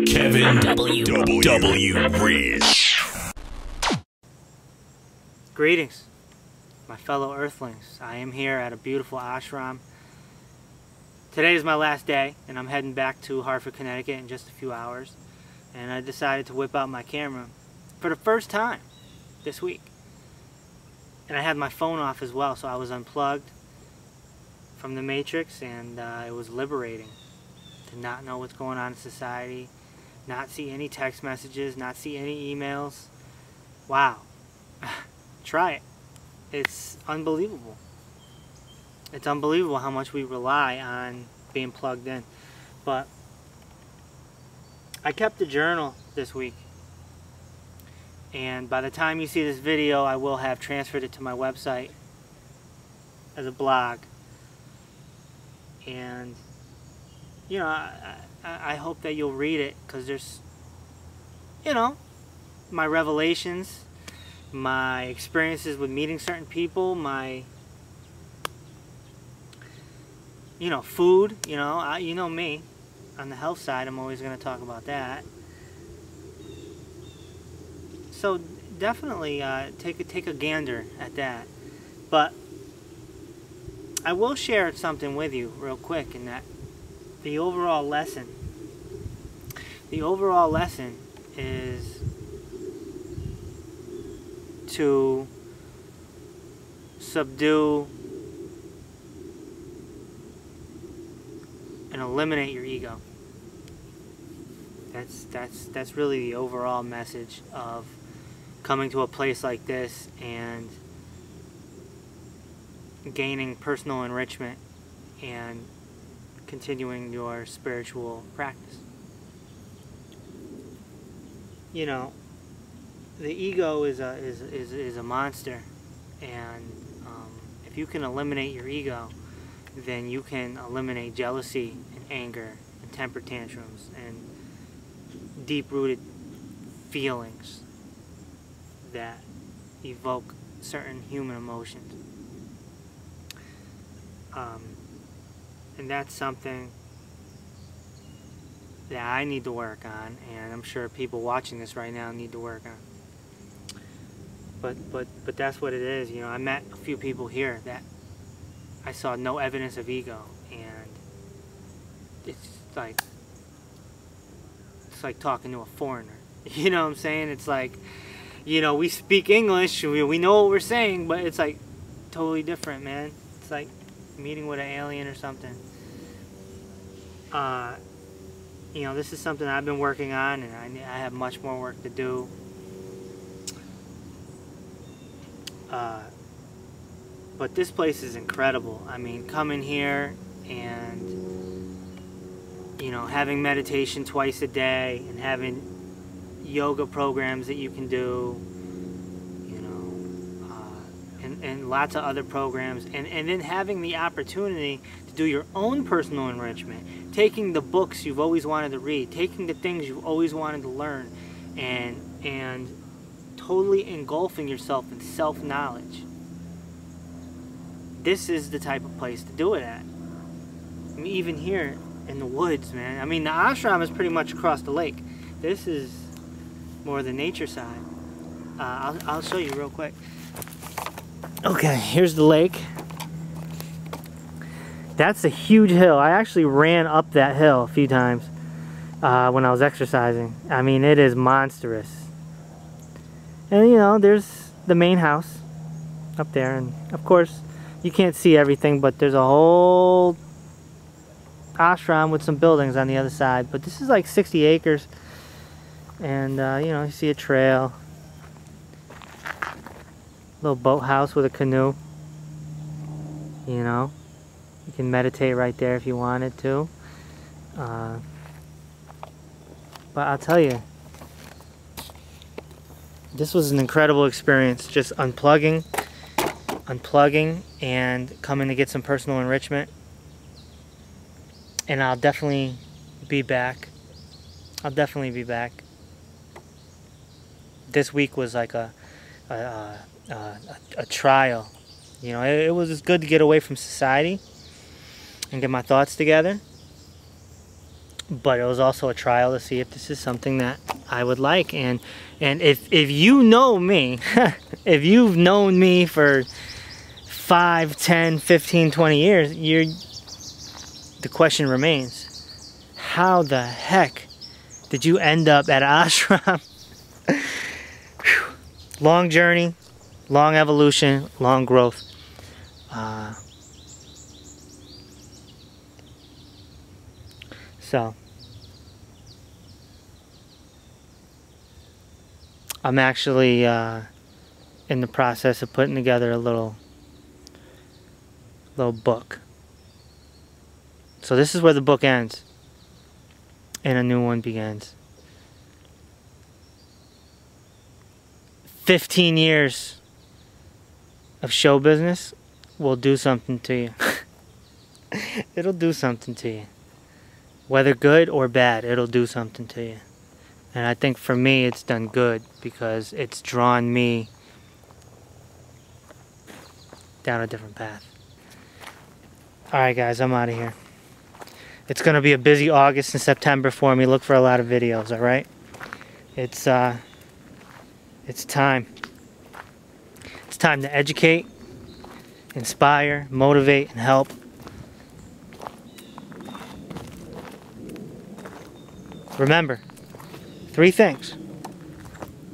Kevin W. Rich. Greetings, my fellow Earthlings. I am here at a beautiful ashram. Today is my last day, and I'm heading back to Hartford, Connecticut in just a few hours. And I decided to whip out my camera for the first time this week. And I had my phone off as well, so I was unplugged from the matrix, and it was liberating to not know what's going on in society, not see any text messages, not see any emails. Wow. Try it. It's unbelievable. It's unbelievable how much we rely on being plugged in. But I kept a journal this week, and by the time you see this video, I will have transferred it to my website as a blog. And you know, I hope that you'll read it, because there's, you know, my revelations, my experiences with meeting certain people, my, you know, food. You know, you know me, on the health side, I'm always going to talk about that. So definitely take a gander at that. But I will share something with you real quick, in that the overall lesson is to subdue and eliminate your ego. That's really the overall message of coming to a place like this and gaining personal enrichment and continuing your spiritual practice. You know, the ego is a monster, and if you can eliminate your ego, then you can eliminate jealousy and anger and temper tantrums and deep-rooted feelings that evoke certain human emotions. And that's something that I need to work on, and I'm sure people watching this right now need to work on. But that's what it is. You know, I met a few people here that I saw no evidence of ego, and it's like talking to a foreigner. You know what I'm saying? It's like, you know, we speak English, we know what we're saying, but it's like totally different, man. It's like meeting with an alien or something. You know, this is something I've been working on, and I have much more work to do. But this place is incredible. I mean, coming here and, you know, having meditation twice a day and having yoga programs that you can do, you know, and lots of other programs, and then having the opportunity to do your own personal enrichment, taking the books you've always wanted to read, taking the things you've always wanted to learn, and totally engulfing yourself in self-knowledge. This is the type of place to do it at. I mean, even here in the woods, man. I mean, the ashram is pretty much across the lake. This is more the nature side. I'll show you real quick. Okay, here's the lake. That's a huge hill. I actually ran up that hill a few times when I was exercising. I mean, it is monstrous. And you know, there's the main house up there, and of course you can't see everything, but there's a whole ashram with some buildings on the other side. But this is like 60 acres, and you know, you see a trail, little boathouse with a canoe. You know, you can meditate right there if you wanted to. But I'll tell you, this was an incredible experience, just unplugging and coming to get some personal enrichment. And I'll definitely be back. This week was like a trial. You know, it was just good to get away from society and get my thoughts together. but it was also a trial to see if this is something that I would like. And if you know me, if you've known me for 5, 10, 15, 20 years, the question remains, how the heck did you end up at Ashram? Long journey, long evolution, long growth. So I'm actually in the process of putting together a little book. So this is where the book ends and a new one begins. 15 years of show business will do something to you. It'll do something to you. Whether good or bad, it'll do something to you. And I think for me it's done good because it's drawn me down a different path. Alright guys, I'm out of here. It's going to be a busy August and September for me. Look for a lot of videos, alright? It's time. It's time to educate, inspire, motivate, and help. Remember 3 things.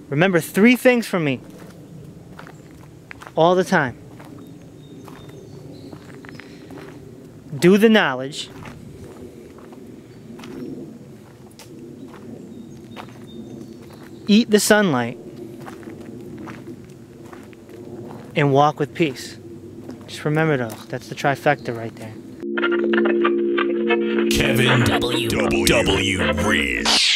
Remember 3 things from me all the time. Do the knowledge. Eat the sunlight. And walk with peace. Just remember those. That's the trifecta right there. Kevin W. Rich.